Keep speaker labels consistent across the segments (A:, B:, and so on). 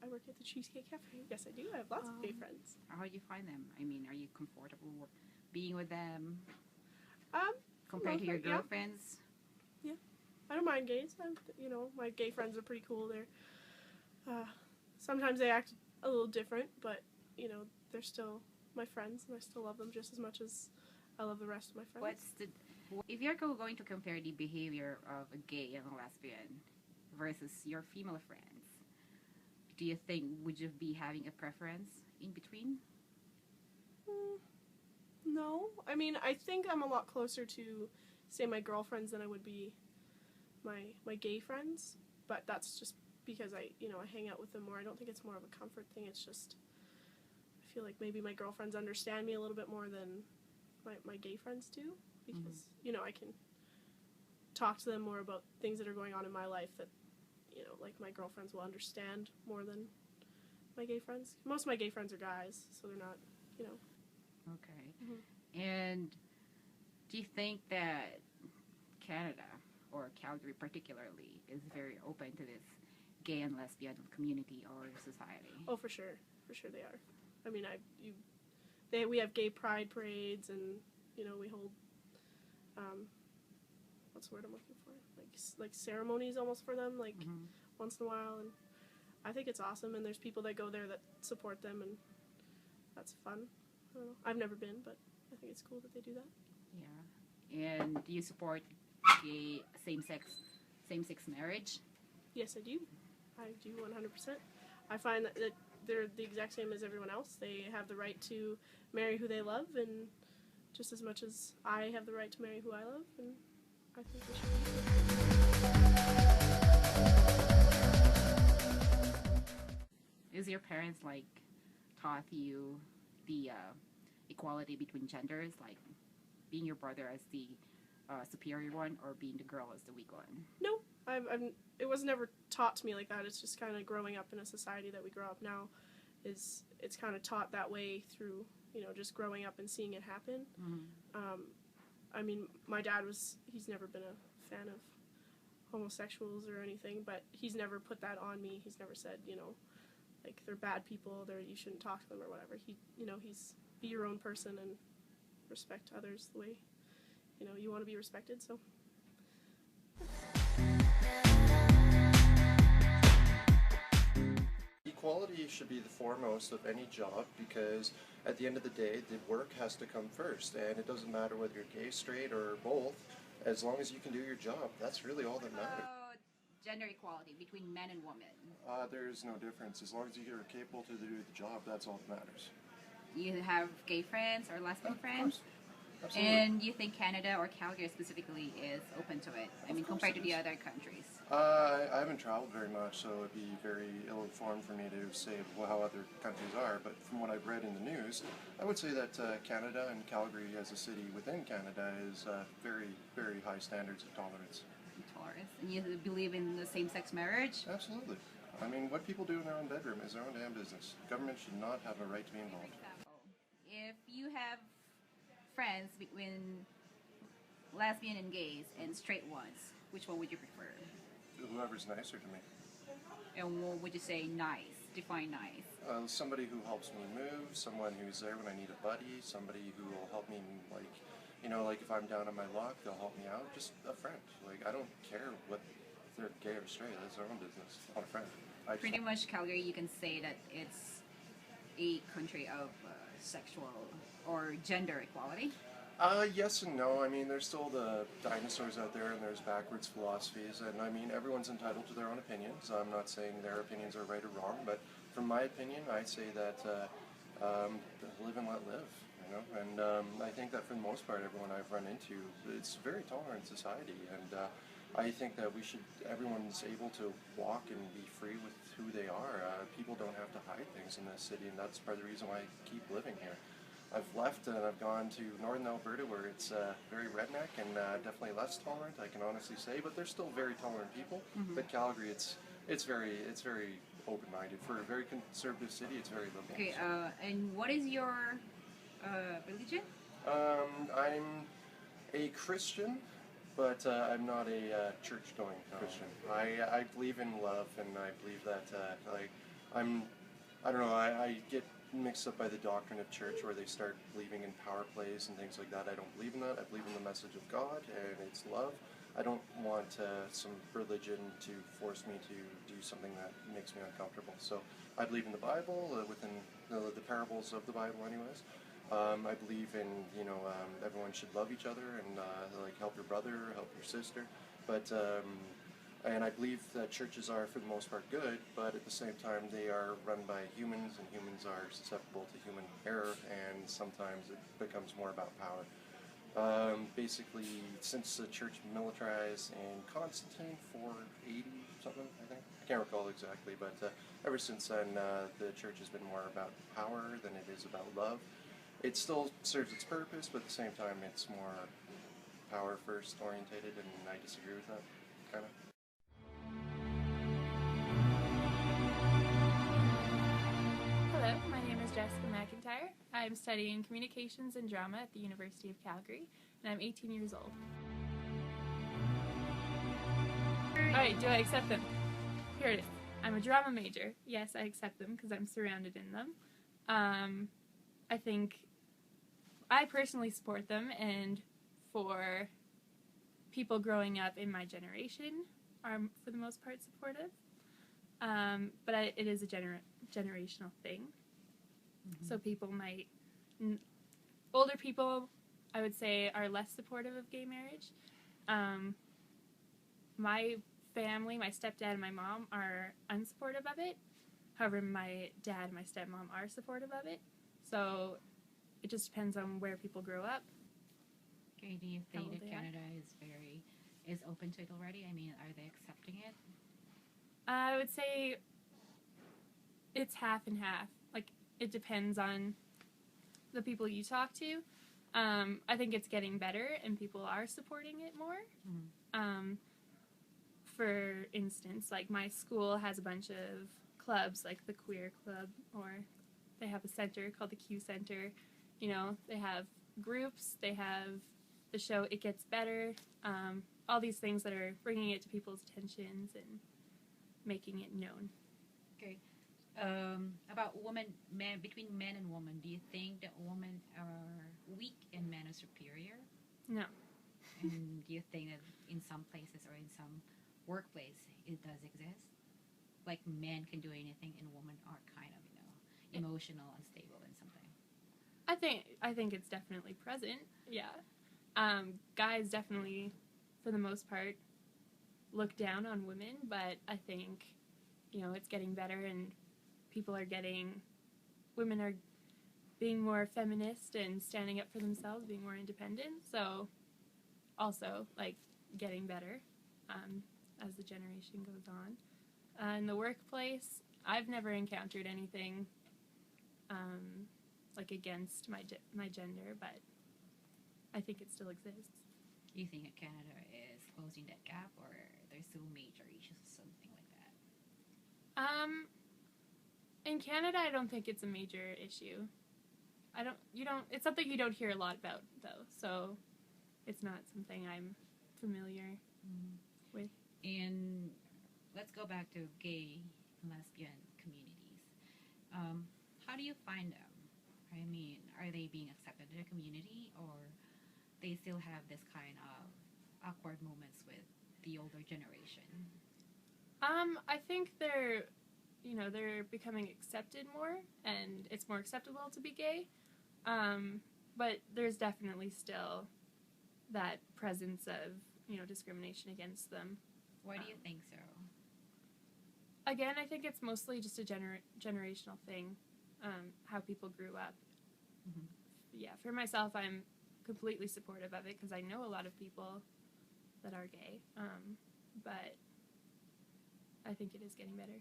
A: I work at the Cheesecake Cafe. Yes, I do. I have lots of gay friends.
B: How do you find them? I mean, are you comfortable being with them
A: Um,
B: compared to your girlfriends?
A: Yeah. I don't mind gays. My gay friends are pretty cool. Sometimes they act a little different, but they're still my friends, and I still love them just as much as I love the rest of my friends.
B: If you're going to compare the behavior of a gay and a lesbian versus your female friends, do you think would you be having a preference in between?
A: No. I mean, I think I'm a lot closer to, say, my girlfriends than I would be my gay friends, but that's just because I hang out with them more. I don't think it's more of a comfort thing. It's just I feel like maybe my girlfriends understand me a little bit more than my gay friends do, because I can talk to them more about things that are going on in my life that like my girlfriends will understand more than my gay friends. Most of my gay friends are guys, so they're not,
B: Okay. And do you think that Canada, or Calgary particularly, is very open to this gay and lesbian community or society?
A: Oh, for sure. For sure they are. I mean, we have gay pride parades, and we hold what's the word I'm looking for? Like ceremonies almost for them, like once in a while, and I think it's awesome. And there's people that go there that support them, and that's fun. I don't know. I've never been, but I think it's cool that they do that.
B: Yeah. And do you support gay same-sex marriage?
A: Yes, I do. I do 100%. I find that they're the exact same as everyone else. They have the right to marry who they love, and just as much as I have the right to marry who I love, and I think we should.
B: Is your parents taught you the equality between genders, like being your brother as the superior one or being the girl as the weak one?
A: No, it was never taught to me like that. It's just kind of growing up in a society that we grow up now. It's kind of taught that way through just growing up and seeing it happen. I mean, my dad he's never been a fan of homosexuals or anything, but he's never put that on me. He's never said, like they're bad people, you shouldn't talk to them or whatever. He's be your own person and respect others the way, you want to be respected, so.
C: Equality should be the foremost of any job, because at the end of the day, the work has to come first, and it doesn't matter whether you're gay, straight, or both. As long as you can do your job, that's really all that matters.
B: Gender equality between men and women?
C: There's no difference. As long as you're capable to do the job, that's all that matters.
B: You have gay friends or lesbian friends?
C: Absolutely.
B: And you think Canada or Calgary specifically is open to it? I mean, compared to the other countries?
C: I haven't traveled very much, so it'd be very ill-informed for me to say how other countries are, but from what I've read in the news, I would say that Canada and Calgary as a city within Canada is very, very high standards of tolerance.
B: And you believe in the same-sex marriage?
C: Absolutely. I mean, what people do in their own bedroom is their own damn business. Government should not have a right to be involved.
B: For example, if you have friends between lesbian and gays and straight ones, which one would you prefer?
C: Whoever's nicer to me.
B: And what would you say nice? Define nice.
C: Somebody who helps me move, someone who's there when I need a buddy, somebody who will help me, like if I'm down on my luck, they'll help me out. Just a friend. I don't care if they're gay or straight. That's their own business. Not a friend.
B: Pretty much Calgary, you can say that it's a country of sexual or gender equality.
C: Yes and no. I mean, there's still the dinosaurs out there, and there's backwards philosophies, and I mean, everyone's entitled to their own opinions. I'm not saying their opinions are right or wrong, but from my opinion, I say that live and let live, and I think that for the most part, everyone I've run into, it's a very tolerant society, and I think that everyone's able to walk and be free with who they are. People don't have to hide things in this city, and that's part of the reason why I keep living here. I've left and I've gone to northern Alberta where it's very redneck and definitely less tolerant, I can honestly say, but they're still very tolerant people. But Calgary, it's very open-minded. For a very conservative city, it's very liberal.
B: Okay, and what is your religion?
C: I'm a Christian, but I'm not a church-going Christian. I believe in love, and I believe that I don't know, I get mixed up by the doctrine of church where they start believing in power plays and things like that. I don't believe in that. I believe in the message of God and it's love. I don't want some religion to force me to do something that makes me uncomfortable. So I believe in the Bible, within the parables of the Bible anyways. I believe in, everyone should love each other and like help your brother, help your sister. But and I believe that churches are, for the most part, good, but at the same time, they are run by humans, and humans are susceptible to human error, and sometimes it becomes more about power. Basically, since the church militarized in Constantine 480 something, I think. I can't recall exactly, but ever since then, the church has been more about power than it is about love. It still serves its purpose, but at the same time, it's more power first orientated, and I disagree with that, kind of.
D: Hello, my name is Jessica McIntyre. I'm studying communications and drama at the University of Calgary, and I'm 18 years old. Alright, do I accept them? Here it is. I'm a drama major. Yes, I accept them because I'm surrounded in them. I think I personally support them, and for people growing up in my generation are, for the most part, supportive. But it is a generational thing. So people might, older people, I would say, are less supportive of gay marriage. My family, my stepdad and my mom are unsupportive of it. However, my dad and my stepmom are supportive of it. So it just depends on where people grow up.
B: Okay, do you think that Canada is open to it already? I mean, are they accepting it?
D: I would say it's half and half. Like, it depends on the people you talk to. I think it's getting better and people are supporting it more. For instance, like my school has a bunch of clubs, like the Queer Club, or they have a center called the Q Center. You know, they have groups, they have the show It Gets Better, all these things that are bringing it to people's attentions and making it known.
B: Okay. About between men and women, do you think that women are weak and men are superior?
D: No.
B: And do you think that in some places or in some workplace it does exist? Like men can do anything and women are kind of, emotional, unstable and something.
D: I think it's definitely present, yeah. Guys definitely, for the most part, look down on women, but I think, it's getting better and women are being more feminist and standing up for themselves, being more independent, so also, getting better as the generation goes on. In the workplace, I've never encountered anything against my gender, but I think it still exists.
B: Do you think that Canada is closing that gap, or there's still major issues or something like that?
D: In Canada, I don't think it's a major issue. It's something you don't hear a lot about, though, so it's not something I'm familiar with.
B: And let's go back to gay and lesbian communities. How do you find them? I mean, are they being accepted in the community, or they still have this kind of awkward moments with the older generation?
D: I think they're becoming accepted more, and it's more acceptable to be gay. But there's definitely still that presence of, discrimination against them.
B: Why do you think so?
D: Again, I think it's mostly just a generational thing, how people grew up. Yeah, for myself, I'm completely supportive of it because I know a lot of people that are gay, but I think it is getting better.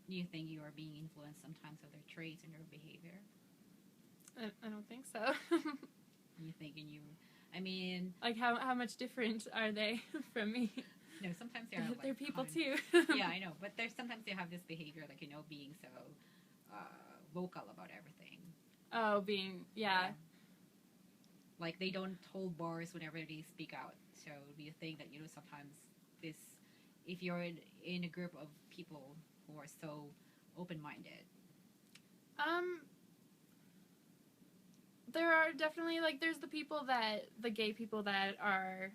B: Do you think you are being influenced sometimes of their traits and their behavior?
D: I don't think so.
B: You thinking you? I mean,
D: Like, how much different are they from me?
B: no. Sometimes they're like
D: They're people too.
B: Yeah, I know, but there's sometimes they have this behavior, like being so vocal about everything.
D: Oh, yeah.
B: Like they don't hold bars whenever they speak out. So do you think that sometimes this, if you're in a group of people who are so open-minded?
D: There are definitely, like, there's the gay people that are,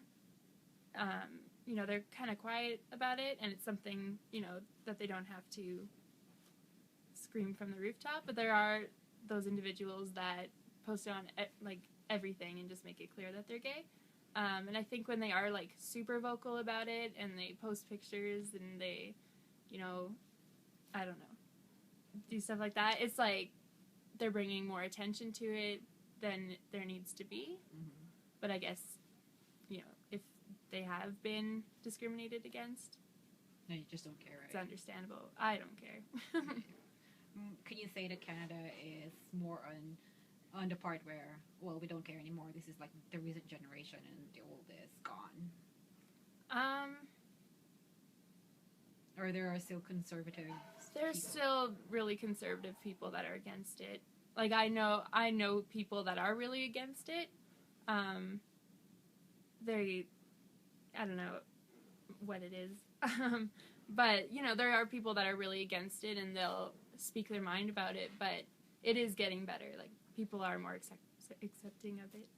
D: they're kind of quiet about it, and it's something, that they don't have to scream from the rooftop, but there are those individuals that post on, like, everything and just make it clear that they're gay. And I think when they are, like, super vocal about it, and they post pictures, and they, I don't know, do stuff like that, it's like they're bringing more attention to it than there needs to be.
B: Mm-hmm.
D: But I guess, if they have been discriminated against,
B: No, you just don't care, right?
D: it's understandable. I don't care.
B: Can you say that Canada is more on the part where, well, we don't care anymore, this is like the recent generation and the old is gone? Or there are still conservative
D: There's
B: people?
D: still really conservative people that are against it. Like, I know people that are really against it. I don't know what it is. But, there are people that are really against it, and they'll speak their mind about it, but it is getting better. Like, people are more accepting of it.